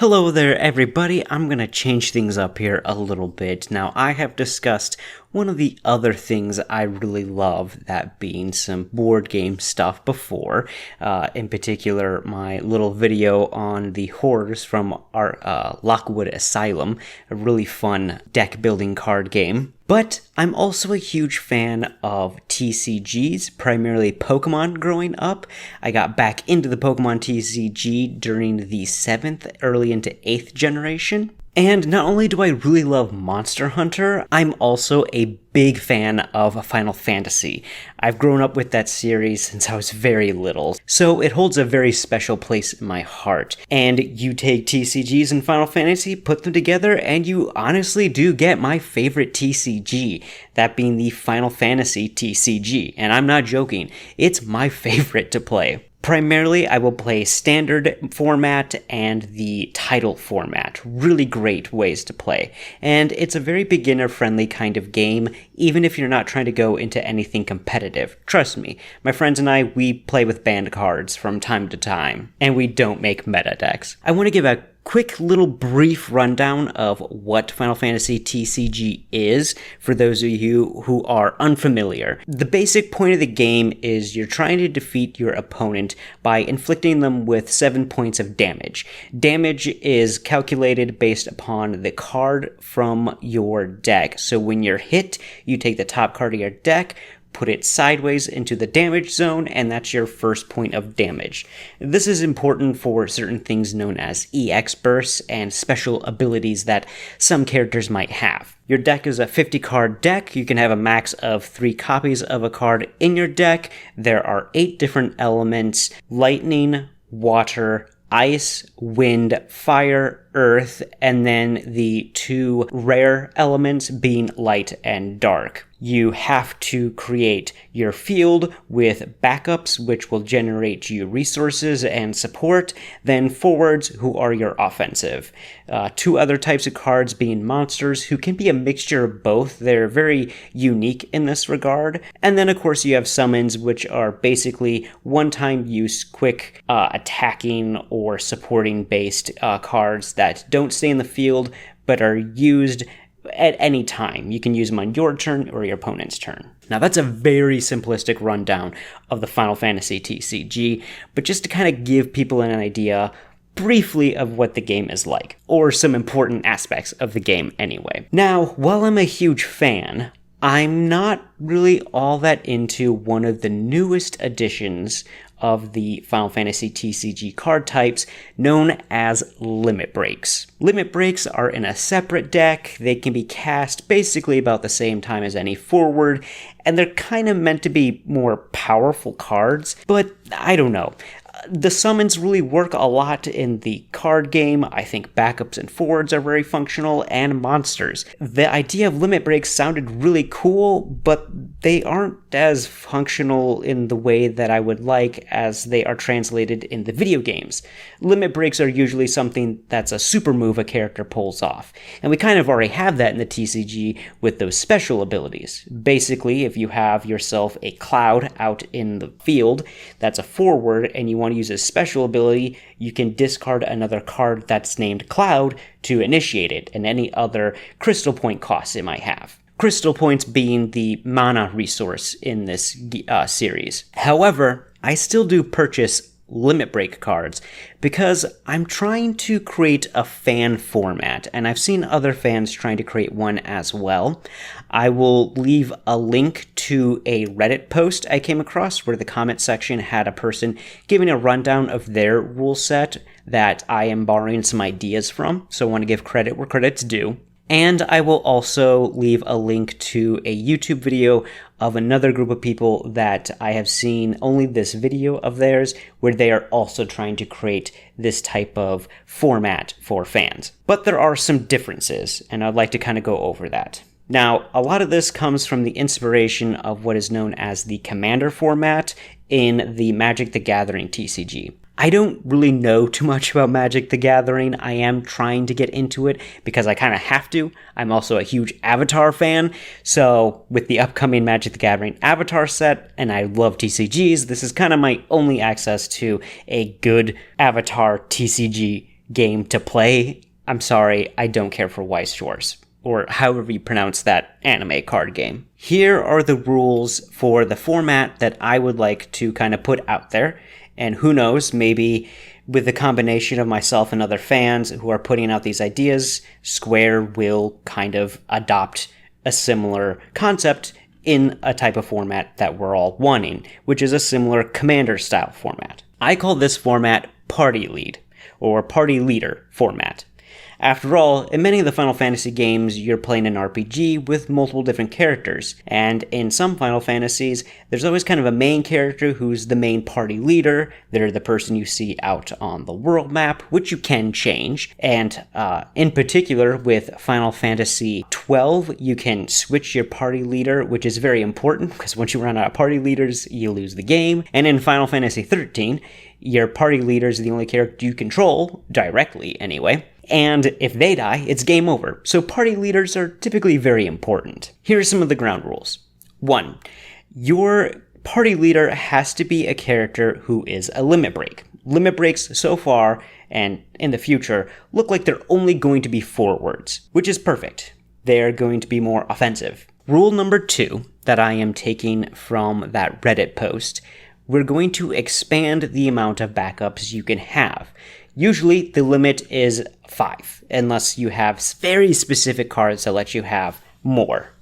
Hello there, everybody. I'm going to change things up here a little bit. Now, I have discussed one of the other things I really love, that being some board game stuff before. In particular, my little video on the horrors from our Lockwood Asylum, a really fun deck building card game. But I'm also a huge fan of TCGs, primarily Pokemon growing up. I got back into the Pokemon TCG during the 7th, early into 8th generation. And not only do I really love Monster Hunter, I'm also a big fan of Final Fantasy. I've grown up with that series since I was very little, so it holds a very special place in my heart. And you take TCGs and Final Fantasy, put them together, and you honestly do get my favorite TCG, that being the Final Fantasy TCG. And I'm not joking, it's my favorite to play. Primarily, I will play standard format and the title format. Really great ways to play. And it's a very beginner-friendly kind of game, even if you're not trying to go into anything competitive. Trust me, my friends and I, we play with banned cards from time to time, and we don't make meta decks. I want to give a quick little brief rundown of what Final Fantasy TCG is for those of you who are unfamiliar. The basic point of the game is you're trying to defeat your opponent by inflicting them with 7 points of damage. Damage is calculated based upon the card from your deck. So when you're hit, you take the top card of your deck, put it sideways into the damage zone, and that's your first point of damage. This is important for certain things known as EX bursts and special abilities that some characters might have. Your deck is a 50-card deck. You can have a max of 3 copies of a card in your deck. There are 8 different elements: lightning, water, ice, wind, fire, earth, and then the 2 rare elements being light and dark. You have to create your field with backups, which will generate you resources and support, then forwards, who are your offensive. 2 other types of cards being monsters, who can be a mixture of both. They're very unique in this regard. And then, of course, you have summons, which are basically one-time use, quick attacking or supporting based cards that don't stay in the field, but are used at any time. You can use them on your turn or your opponent's turn. Now, that's a very simplistic rundown of the Final Fantasy TCG, but just to kind of give people an idea briefly of what the game is like, or some important aspects of the game anyway. Now, while I'm a huge fan, I'm not really all that into one of the newest additions of the Final Fantasy TCG card types, known as limit breaks. Limit breaks are in a separate deck. They can be cast basically about the same time as any forward, and they're kind of meant to be more powerful cards, but I don't know. The summons really work a lot in the card game. I think backups and forwards are very functional, and monsters. The idea of limit breaks sounded really cool, but they aren't as functional in the way that I would like as they are translated in the video games. Limit breaks are usually something that's a super move a character pulls off, and we kind of already have that in the TCG with those special abilities. Basically, if you have yourself a cloud out in the field that's a forward and you want to use a special ability, you can discard another card that's named Cloud to initiate it, and any other crystal point costs it might have. Crystal points being the mana resource in this series. However, I still do purchase limit break cards because I'm trying to create a fan format, and I've seen other fans trying to create one as well. I will leave a link to a Reddit post I came across where the comment section had a person giving a rundown of their rule set that I am borrowing some ideas from, so I want to give credit where credit's due. And I will also leave a link to a YouTube video of another group of people that I have seen only this video of theirs, where they are also trying to create this type of format for fans. But there are some differences, and I'd like to kind of go over that. Now, a lot of this comes from the inspiration of what is known as the Commander format in the Magic the Gathering TCG. I don't really know too much about Magic the Gathering. I am trying to get into it because I kind of have to. I'm also a huge Avatar fan, so with the upcoming Magic the Gathering Avatar set, and I love TCGs, this is kind of my only access to a good Avatar TCG game to play. I'm sorry, I don't care for Weiss Schwarz, or however you pronounce that anime card game. Here are the rules for the format that I would like to kind of put out there, and who knows, maybe with the combination of myself and other fans who are putting out these ideas, Square will kind of adopt a similar concept in a type of format that we're all wanting, which is a similar Commander-style format. I call this format Party Lead, or Party Leader format. After all, in many of the Final Fantasy games, you're playing an RPG with multiple different characters, and in some Final Fantasies, there's always kind of a main character who's the main party leader. They're the person you see out on the world map, which you can change, and in particular, with Final Fantasy XII, you can switch your party leader, which is very important, because once you run out of party leaders, you lose the game, and in Final Fantasy XIII, your party leader is the only character you control, directly anyway, and if they die, it's game over. So party leaders are typically very important. Here are some of the ground rules. 1. Your party leader has to be a character who is a limit break. Limit breaks so far, and in the future, look like they're only going to be forwards, which is perfect. They're going to be more offensive. Rule number 2 that I am taking from that Reddit post, we're going to expand the amount of backups you can have. Usually, the limit is 5, unless you have very specific cards that let you have more,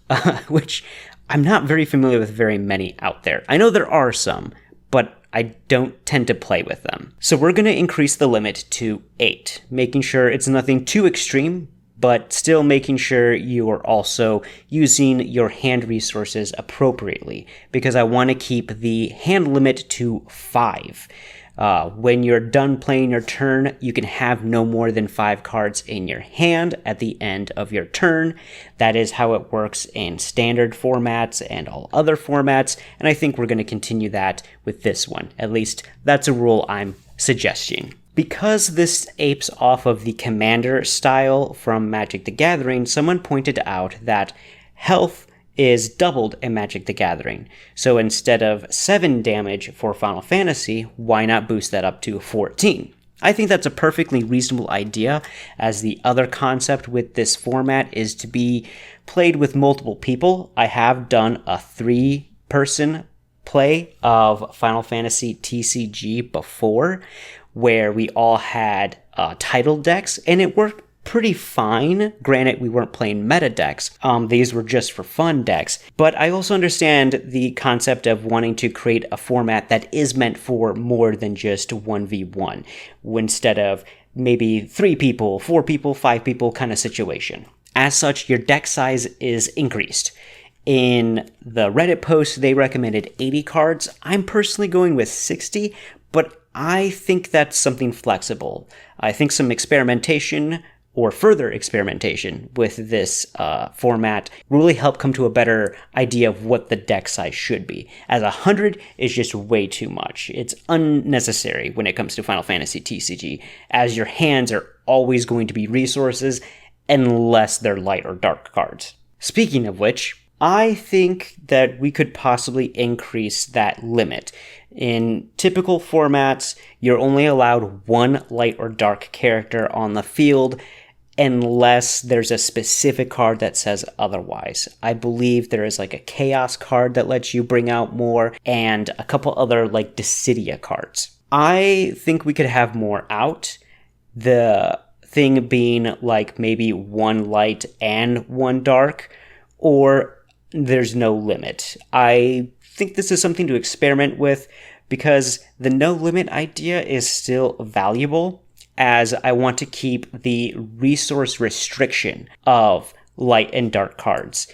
which I'm not very familiar with very many out there. I know there are some, but I don't tend to play with them. So we're going to increase the limit to 8, making sure it's nothing too extreme, but still making sure you are also using your hand resources appropriately, because I want to keep the hand limit to 5. When you're done playing your turn, you can have no more than 5 cards in your hand at the end of your turn. That is how it works in standard formats and all other formats, and I think we're going to continue that with this one. At least that's a rule I'm suggesting. Because this apes off of the Commander style from Magic the Gathering, someone pointed out that health is doubled in Magic the Gathering. So instead of 7 damage for Final Fantasy, why not boost that up to 14? I think that's a perfectly reasonable idea, as the other concept with this format is to be played with multiple people. I have done a 3-person play of Final Fantasy TCG before, where we all had title decks, and it worked pretty fine. Granted, we weren't playing meta decks. These were just for fun decks. But I also understand the concept of wanting to create a format that is meant for more than just 1v1, instead of maybe 3 people, 4 people, 5 people kind of situation. As such, your deck size is increased. In the Reddit post, they recommended 80 cards. I'm personally going with 60, but I think that's something flexible. I think some experimentation or further experimentation with this format really help come to a better idea of what the deck size should be, as 100 is just way too much. It's unnecessary when it comes to Final Fantasy TCG, as your hands are always going to be resources unless they're light or dark cards. Speaking of which, I think that we could possibly increase that limit. In typical formats, you're only allowed 1 light or dark character on the field unless there's a specific card that says otherwise. I believe there is like a Chaos card that lets you bring out more, and a couple other like Dissidia cards. I think we could have more out. The thing being like maybe 1 light and 1 dark, or there's no limit. I think this is something to experiment with, because the no limit idea is still valuable, as I want to keep the resource restriction of light and dark cards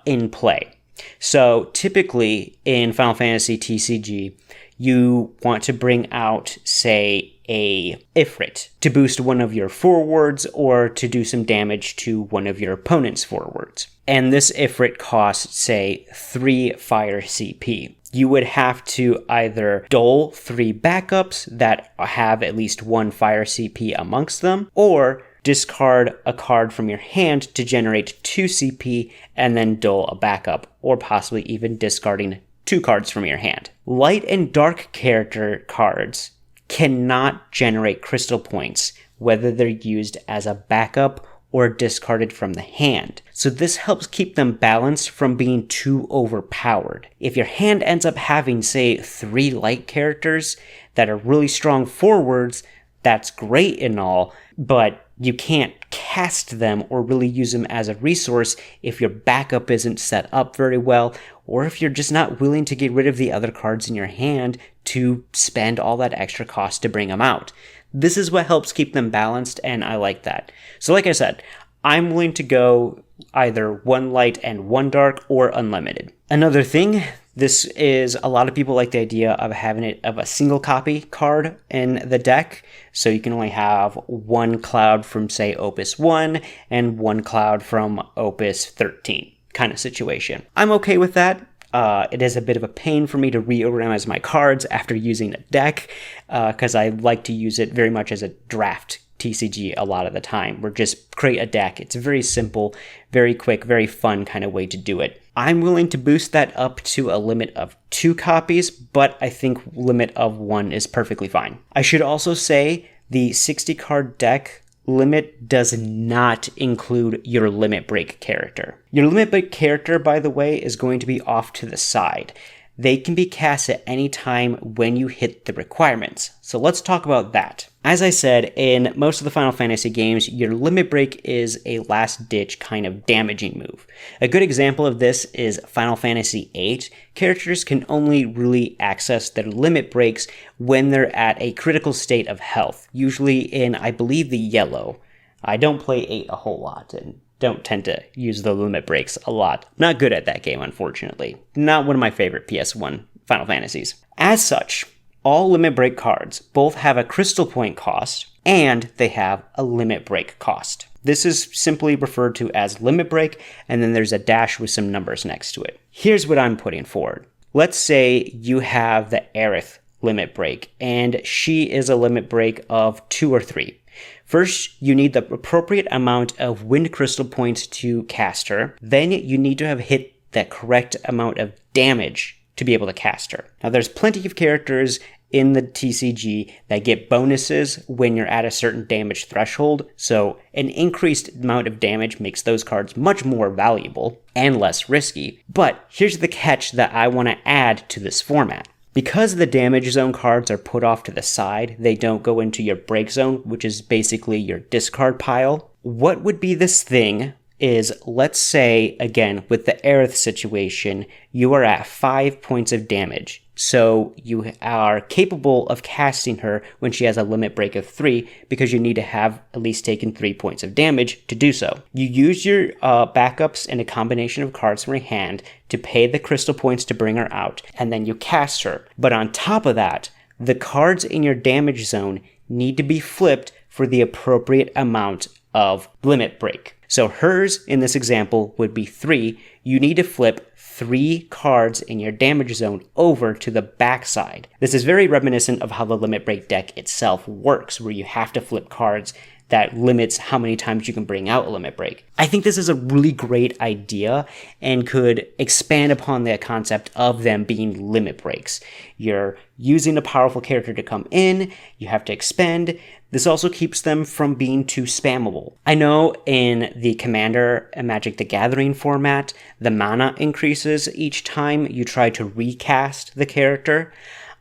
in play. So typically in Final Fantasy TCG, you want to bring out, say, a Ifrit to boost one of your forwards or to do some damage to one of your opponent's forwards. And this Ifrit costs, say, 3 fire CP. You would have to either dole 3 backups that have at least 1 fire CP amongst them, or discard a card from your hand to generate 2 CP and then dole a backup, or possibly even discarding 2 cards from your hand. Light and dark character cards cannot generate crystal points, whether they're used as a backup or discarded from the hand. So this helps keep them balanced from being too overpowered. If your hand ends up having, say, 3 light characters that are really strong forwards, that's great and all, but you can't cast them or really use them as a resource if your backup isn't set up very well, or if you're just not willing to get rid of the other cards in your hand to spend all that extra cost to bring them out. This is what helps keep them balanced, and I like that. So like I said, I'm willing to go either 1 light and 1 dark or unlimited. Another thing, this is a lot of people like the idea of having it of a single copy card in the deck. So you can only have 1 cloud from, say, Opus 1 and 1 cloud from Opus 13 kind of situation. I'm okay with that. It is a bit of a pain for me to reorganize my cards after using a deck, because I like to use it very much as a draft TCG a lot of the time, or just create a deck. It's a very simple, very quick, very fun kind of way to do it. I'm willing to boost that up to a limit of 2 copies, but I think limit of 1 is perfectly fine. I should also say the 60 card deck limit does not include your limit break character. Your limit break character, by the way, is going to be off to the side. They can be cast at any time when you hit the requirements. So let's talk about that. As I said, in most of the Final Fantasy games, your limit break is a last-ditch kind of damaging move. A good example of this is Final Fantasy VIII. Characters can only really access their limit breaks when they're at a critical state of health, usually in, I believe, the yellow. I don't play 8 a whole lot, and don't tend to use the limit breaks a lot. Not good at that game, unfortunately. Not one of my favorite PS1 Final Fantasies. As such, all limit break cards both have a crystal point cost and they have a limit break cost. This is simply referred to as limit break, and then there's a dash with some numbers next to it. Here's what I'm putting forward. Let's say you have the Aerith limit break, and she is a limit break of 2 or 3. First, you need the appropriate amount of wind crystal points to cast her. Then you need to have hit the correct amount of damage to be able to cast her. Now, there's plenty of characters in the TCG that get bonuses when you're at a certain damage threshold, so an increased amount of damage makes those cards much more valuable and less risky. But here's the catch that I want to add to this format. Because the damage zone cards are put off to the side, they don't go into your break zone, which is basically your discard pile. What would be this thing is, let's say, again, with the Aerith situation, you are at 5 points of damage. So you are capable of casting her when she has a limit break of 3, because you need to have at least taken 3 points of damage to do so. You use your backups and a combination of cards from your hand to pay the crystal points to bring her out, and then you cast her. But on top of that, the cards in your damage zone need to be flipped for the appropriate amount of limit break. So hers, in this example, would be 3. You need to flip 3 cards in your damage zone over to the backside. This is very reminiscent of how the limit break deck itself works, where you have to flip cards that limits how many times you can bring out a limit break. I think this is a really great idea and could expand upon the concept of them being limit breaks. You're using a powerful character to come in, you have to expend. This also keeps them from being too spammable. I know in the Commander and Magic the Gathering format, the mana increases each time you try to recast the character.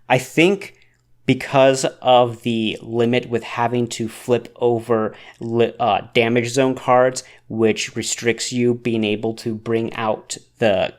I think because of the limit with having to flip over damage zone cards, which restricts you being able to bring out the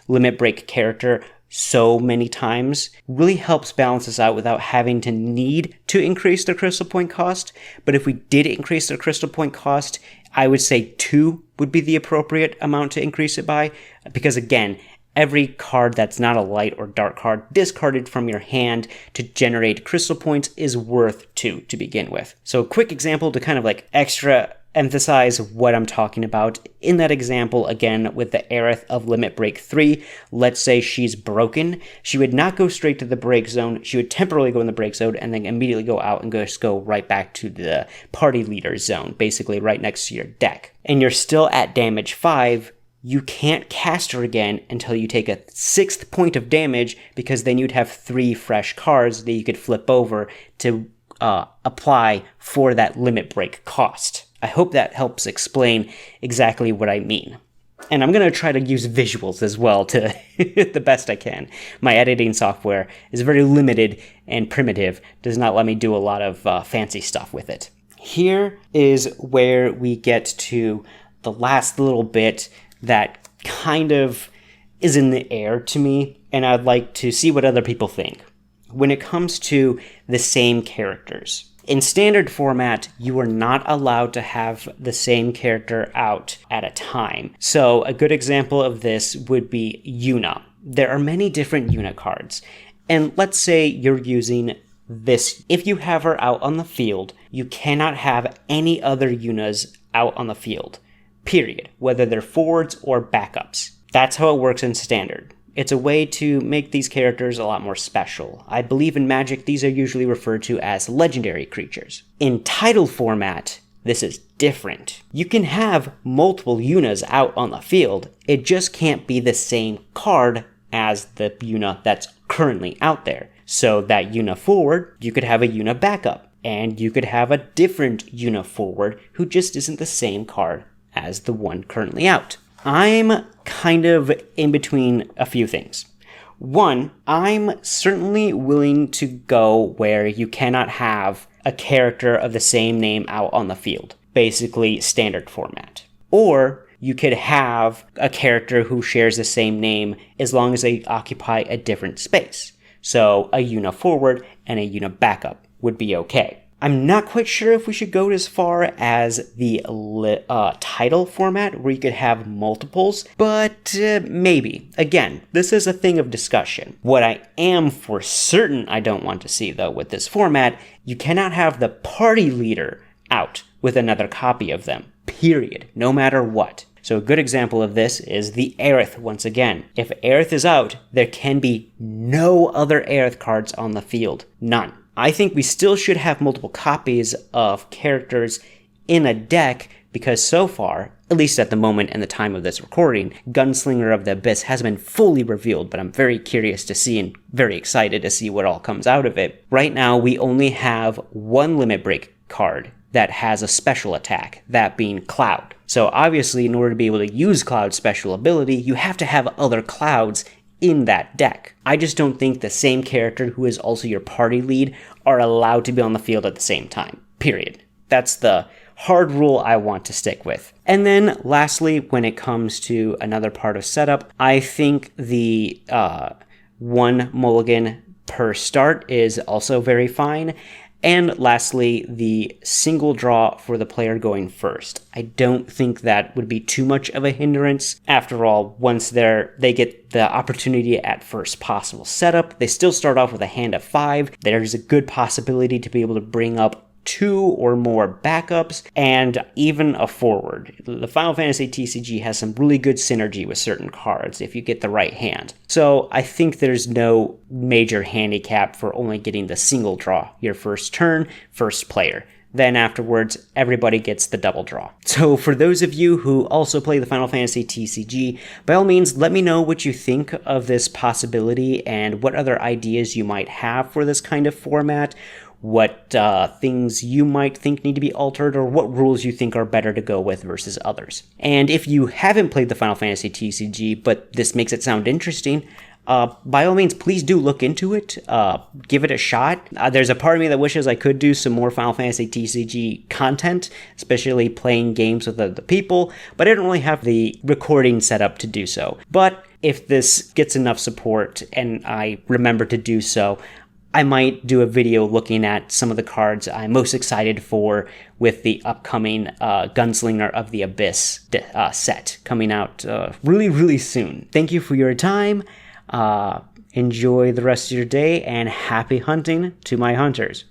limit break character so many times, really helps balance this out without having to need to increase the crystal point cost. But if we did increase the crystal point cost, I would say 2 would be the appropriate amount to increase it by, because again, every card that's not a light or dark card discarded from your hand to generate crystal points is worth 2 to begin with. So a quick example to kind of like extra emphasize what I'm talking about. In that example, again, with the Aerith of Limit Break 3, let's say she's broken. She would not go straight to the break zone. She would temporarily go in the break zone and then immediately go out and just go right back to the party leader zone, basically right next to your deck. And you're still at damage 5. you can't cast her again until you take a 6th point of damage, because then you'd have 3 fresh cards that you could flip over to apply for that limit break cost. I hope that helps explain exactly what I mean. And I'm going to try to use visuals as well to the best I can. My editing software is very limited and primitive, does not let me do a lot of fancy stuff with it. Here is where we get to the last little bit that kind of is in the air to me, and I'd like to see what other people think. When it comes to the same characters, in standard format, you are not allowed to have the same character out at a time. So a good example of this would be Yuna. There are many different Yuna cards, and let's say you're using this. If you have her out on the field, you cannot have any other Yunas out on the field, period, whether they're forwards or backups. That's how it works in standard. It's a way to make these characters a lot more special. I believe in Magic, these are usually referred to as legendary creatures. In title format, this is different. You can have multiple Yunas out on the field, it just can't be the same card as the Yuna that's currently out there. So that Yuna forward, you could have a Yuna backup, and you could have a different Yuna forward who just isn't the same card as the one currently out. I'm kind of in between a few things. One, I'm certainly willing to go where you cannot have a character of the same name out on the field, basically standard format. Or you could have a character who shares the same name as long as they occupy a different space. So a Yuna forward and a Yuna backup would be okay. I'm not quite sure if we should go as far as the title format where you could have multiples, but maybe. Again, this is a thing of discussion. What I am for certain I don't want to see, though, with this format, you cannot have the party leader out with another copy of them, period, no matter what. So a good example of this is the Aerith once again. If Aerith is out, there can be no other Aerith cards on the field. None. I think we still should have multiple copies of characters in a deck, because so far, at least at the moment and the time of this recording, Gunslinger of the Abyss hasn't been fully revealed, but I'm very curious to see and very excited to see what all comes out of it. Right now, we only have one limit break card that has a special attack, that being Cloud. So obviously, in order to be able to use Cloud's special ability, you have to have other Clouds in that deck. I just don't think the same character who is also your party lead are allowed to be on the field at the same time, period. That's the hard rule I want to stick with. And then lastly, when it comes to another part of setup, I think the one mulligan per start is also very fine. And lastly, the single draw for the player going first. I don't think that would be too much of a hindrance. After all, once they get the opportunity at first possible setup, they still start off with a hand of 5. There's a good possibility to be able to bring up 2 or more backups, and even a forward. The Final Fantasy TCG has some really good synergy with certain cards if you get the right hand. So I think there's no major handicap for only getting the single draw your first turn, first player. Then afterwards, everybody gets the double draw. So for those of you who also play the Final Fantasy TCG, by all means, let me know what you think of this possibility and what other ideas you might have for this kind of format. What things you might think need to be altered, or what rules you think are better to go with versus others. And if you haven't played the Final Fantasy TCG, but this makes it sound interesting, by all means, please do look into it. Give it a shot. There's a part of me that wishes I could do some more Final Fantasy TCG content, especially playing games with other people, but I don't really have the recording set up to do so. But if this gets enough support and I remember to do so, I might do a video looking at some of the cards I'm most excited for with the upcoming Gunslinger of the Abyss set coming out really, really soon. Thank you for your time. Enjoy the rest of your day, and happy hunting to my hunters.